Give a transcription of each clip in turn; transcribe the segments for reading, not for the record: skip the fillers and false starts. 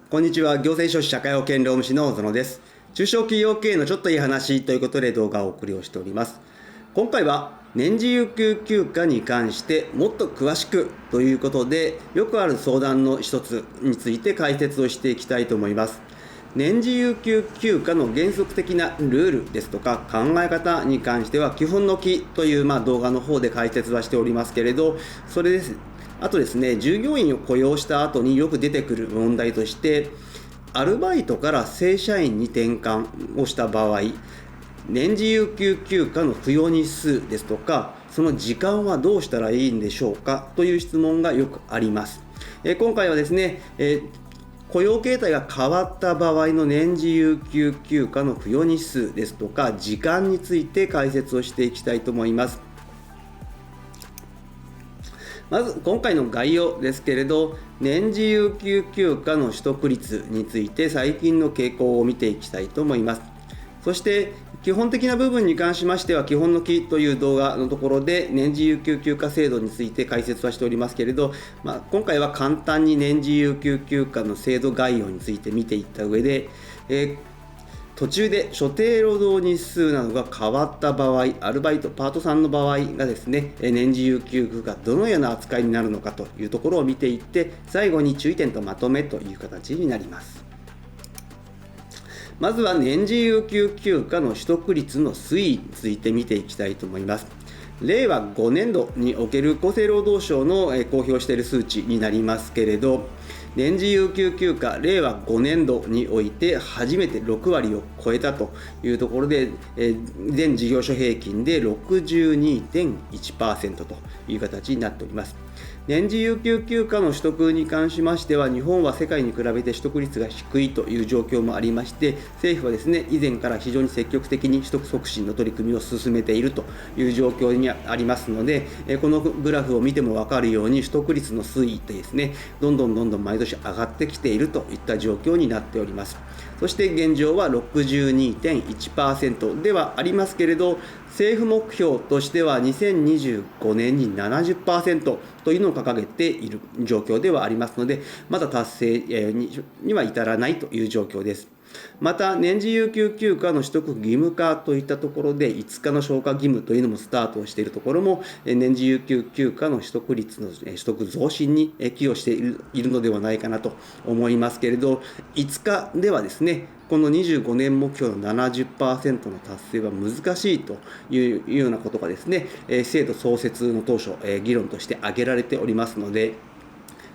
こんにちは。行政書士社会保険労務士の小園です。中小企業経営のちょっといい話ということで動画をお送りをしております。今回は年次有給休暇に関してもっと詳しくということで、よくある相談の一つについて解説をしていきたいと思います。年次有給休暇の原則的なルールですとか考え方に関しては基本の木という動画の方で解説はしておりますけれど、それです。あとですね、従業員を雇用した後によく出てくる問題として、アルバイトから正社員に転換をした場合、年次有給休暇の付与日数ですとか、その時間はどうしたらいいんでしょうかという質問がよくあります。今回はですね、雇用形態が変わった場合の年次有給休暇の付与日数ですとか時間について解説をしていきたいと思います。まず今回の概要ですけれど、年次有給休暇の取得率について最近の傾向を見ていきたいと思います。そして基本的な部分に関しましては、基本の木という動画のところで年次有給休暇制度について解説はしておりますけれど、今回は簡単に年次有給休暇の制度概要について見ていった上で、途中で所定労働日数などが変わった場合、アルバイト、パートさんの場合がですね、年次有給休暇どのような扱いになるのかというところを見ていって、最後に注意点とまとめという形になります。まずは年次有給休暇の取得率の推移について見ていきたいと思います。令和5年度における厚生労働省の公表している数値になりますけれど、年次有給休暇令和5年度において初めて6割を超えたというところで、全事業所平均で 62.1% という形になっております。年次有給休暇の取得に関しましては、日本は世界に比べて取得率が低いという状況もありまして、政府はですね、以前から非常に積極的に取得促進の取り組みを進めているという状況にありますので、このグラフを見ても分かるように取得率の推移ってですね、どんどん毎年上がってきているといった状況になっております。そして現状は 62.1% ではありますけれど、政府目標としては2025年に 70% というのを掲げている状況ではありますので、まだ達成には至らないという状況です。また年次有給休暇の取得義務化といったところで5日の消化義務というのもスタートをしているところも、年次有給休暇の取得率の取得増進に寄与しているのではないかなと思いますけれど、5日ではですね、この25年目標の 70% の達成は難しいというようなことがですね、制度創設の当初議論として挙げられておりますので、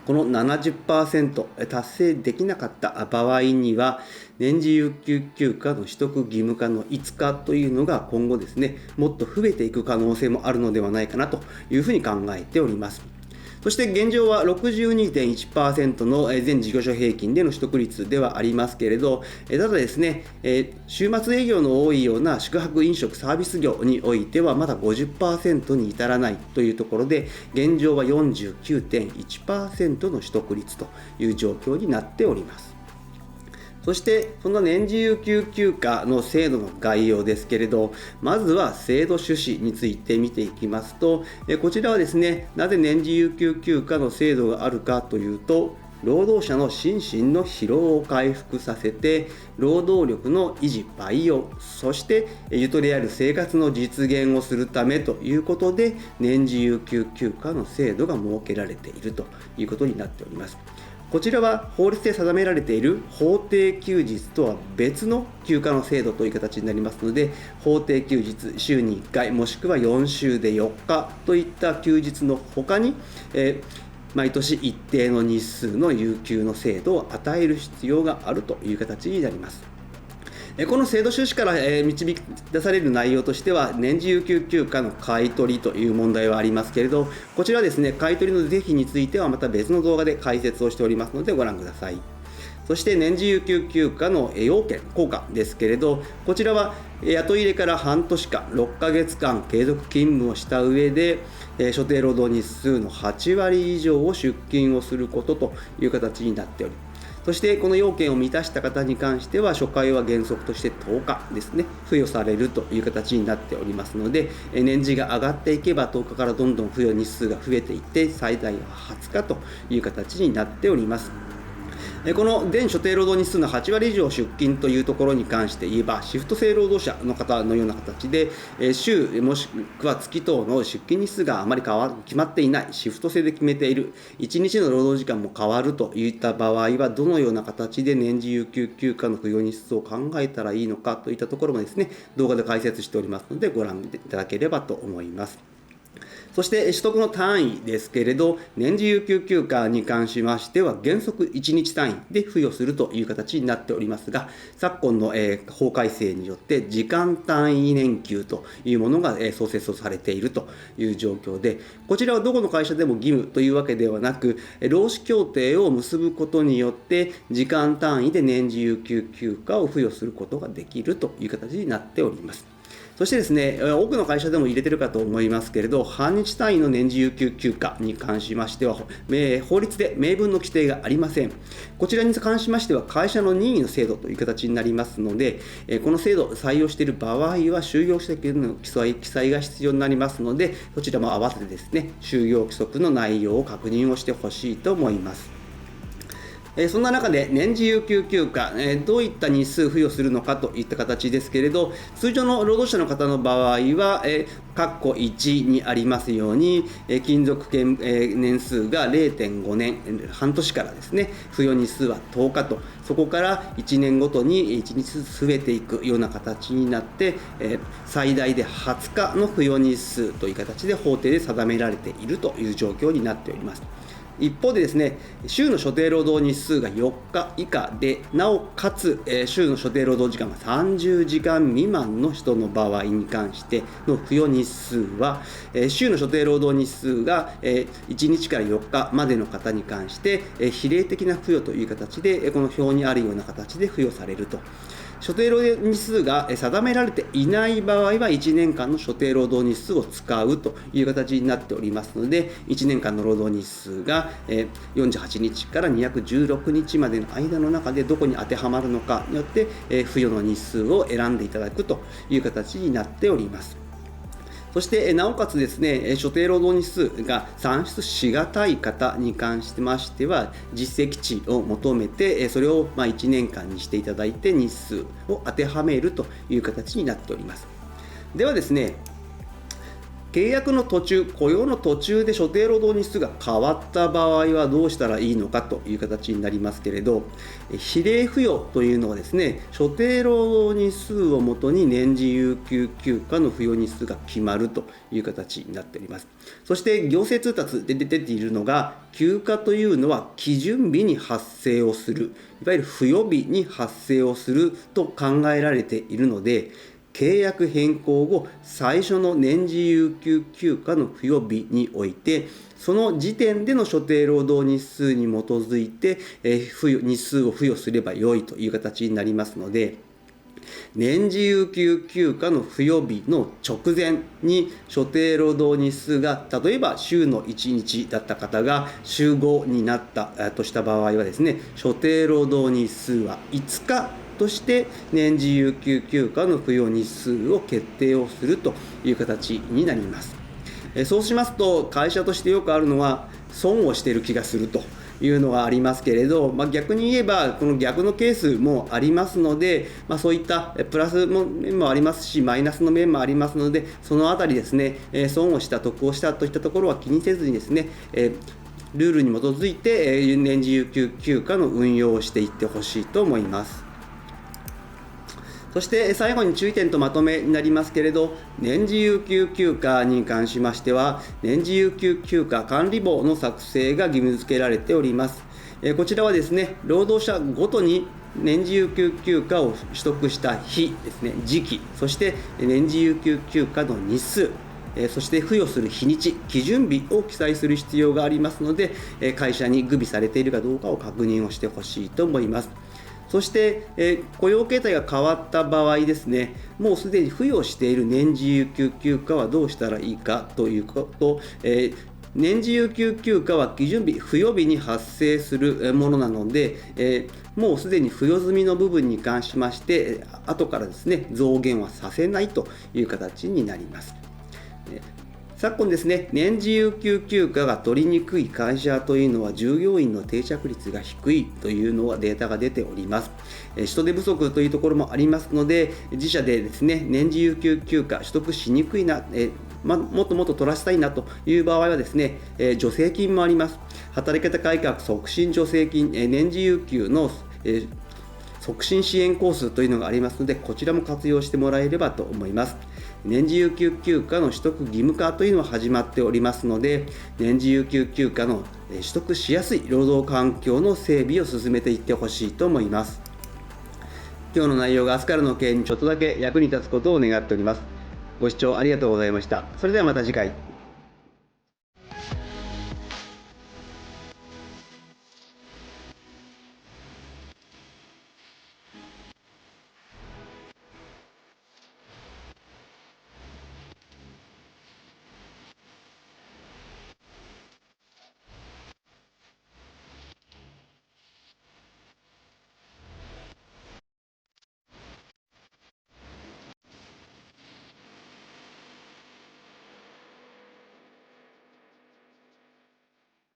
この 70% 達成できなかった場合には、年次有給休暇の取得義務化の5日というのが今後ですね、もっと増えていく可能性もあるのではないかなというふうに考えております。そして現状は 62.1% の全事業所平均での取得率ではありますけれど、ただですね、週末営業の多いような宿泊飲食サービス業においてはまだ 50% に至らないというところで、現状は 49.1% の取得率という状況になっております。そしてその年次有給休暇の制度の概要ですけれど、まずは制度趣旨について見ていきますと、こちらはですね、なぜ年次有給休暇の制度があるかというと、労働者の心身の疲労を回復させて労働力の維持培養、そしてゆとりある生活の実現をするためということで、年次有給休暇の制度が設けられているということになっております。こちらは法律で定められている法定休日とは別の休暇の制度という形になりますので、法定休日週に1回もしくは4週で4日といった休日の他に、毎年一定の日数の有給の制度を与える必要があるという形になります。この制度趣旨から導き出される内容としては、年次有給休暇の買い取りという問題はありますけれど、こちらはですね、買い取りの是非についてはまた別の動画で解説をしておりますのでご覧ください。そして年次有給休暇の要件、効果ですけれど、こちらは雇い入れから半年間6ヶ月間継続勤務をした上で、所定労働日数の8割以上を出勤をすることという形になっており、そしてこの要件を満たした方に関しては初回は原則として10日ですね、付与されるという形になっておりますので、年次が上がっていけば10日からどんどん付与日数が増えていって最大は20日という形になっております。この全所定労働日数の8割以上出勤というところに関して言えば、シフト制労働者の方のような形で、週もしくは月等の出勤日数があまり決まっていない、シフト制で決めている、1日の労働時間も変わるといった場合は、どのような形で年次有給休暇の付与日数を考えたらいいのかといったところもですね、動画で解説しておりますので、ご覧いただければと思います。そして取得の単位ですけれど、年次有給休暇に関しましては原則1日単位で付与するという形になっておりますが、昨今の法改正によって時間単位年給というものが創設をされているという状況で、こちらはどこの会社でも義務というわけではなく、労使協定を結ぶことによって時間単位で年次有給休暇を付与することができるという形になっております。そしてですね、多くの会社でも入れてるかと思いますけれど、半日単位の年次有給休暇に関しましては、法律で明文の規定がありません。こちらに関しましては、会社の任意の制度という形になりますので、この制度を採用している場合は、就業規則の記載が必要になりますので、そちらも合わせてですね、就業規則の内容を確認をしてほしいと思います。そんな中で年次有給休暇、どういった日数付与するのかといった形ですけれど、通常の労働者の方の場合は、括弧1にありますように、勤続年数が 0.5 年、半年からですね、付与日数は10日と、そこから1年ごとに1日ずつ増えていくような形になって、最大で20日の付与日数という形で法定で定められているという状況になっております。一方でですね、週の所定労働日数が4日以下で、なおかつ、週の所定労働時間が30時間未満の人の場合に関しての付与日数は、週の所定労働日数が1日から4日までの方に関して、比例的な付与という形で、この表にあるような形で付与されると。所定労働日数が定められていない場合は1年間の所定労働日数を使うという形になっておりますので、1年間の労働日数が48日から216日までの間の中でどこに当てはまるのかによって付与の日数を選んでいただくという形になっております。そしてなおかつですね、所定労働日数が算出しがたい方に関しましては、実績値を求めて、それを1年間にしていただいて日数を当てはめるという形になっております。ではですね、契約の途中、雇用の途中で所定労働日数が変わった場合はどうしたらいいのかという形になりますけれど、比例付与というのはですね、所定労働日数をもとに年次有給休暇の付与日数が決まるという形になっております。そして行政通達で出ているのが、休暇というのは基準日に発生をする、いわゆる付与日に発生をすると考えられているので、契約変更後最初の年次有給休暇の付与日において、その時点での所定労働日数に基づいて日数を付与すればよいという形になりますので、年次有給休暇の付与日の直前に所定労働日数が例えば週の1日だった方が週5になったとした場合はですね、所定労働日数は5日として年次有給休暇の付与日数を決定をするという形になります。そうしますと、会社としてよくあるのは損をしている気がするというのがありますけれど、逆に言えばこの逆のケースもありますので、そういったプラスの面もありますしマイナスの面もありますので、そのあたりですね、損をした得をしたといったところは気にせずにですね、ルールに基づいて年次有給休暇の運用をしていってほしいと思います。そして最後に注意点とまとめになりますけれど、年次有給休暇に関しましては、年次有給休暇管理簿の作成が義務付けられております。こちらはですね、労働者ごとに年次有給休暇を取得した日ですね、時期、そして年次有給休暇の日数、そして付与する日にち、基準日を記載する必要がありますので、会社に具備されているかどうかを確認をしてほしいと思います。そして、雇用形態が変わった場合ですね、もうすでに付与している年次有給休暇はどうしたらいいかということ、年次有給休暇は基準日、付与日に発生するものなので、もうすでに付与済みの部分に関しまして、後からですね、増減はさせないという形になります。昨今ですね、年次有給休暇が取りにくい会社というのは従業員の定着率が低いというのはデータが出ております。人手不足というところもありますので、自社でですね、年次有給休暇取得しにくいな、もっともっと取らせたいなという場合はですね、助成金もあります。働き方改革促進助成金、年次有給の、促進支援コースというのがありますので、こちらも活用してもらえればと思います。年次有給休暇の取得義務化というのは始まっておりますので、年次有給休暇の取得しやすい労働環境の整備を進めていってほしいと思います。今日の内容が明日からの経営にちょっとだけ役に立つことを願っております。ご視聴ありがとうございました。それではまた次回。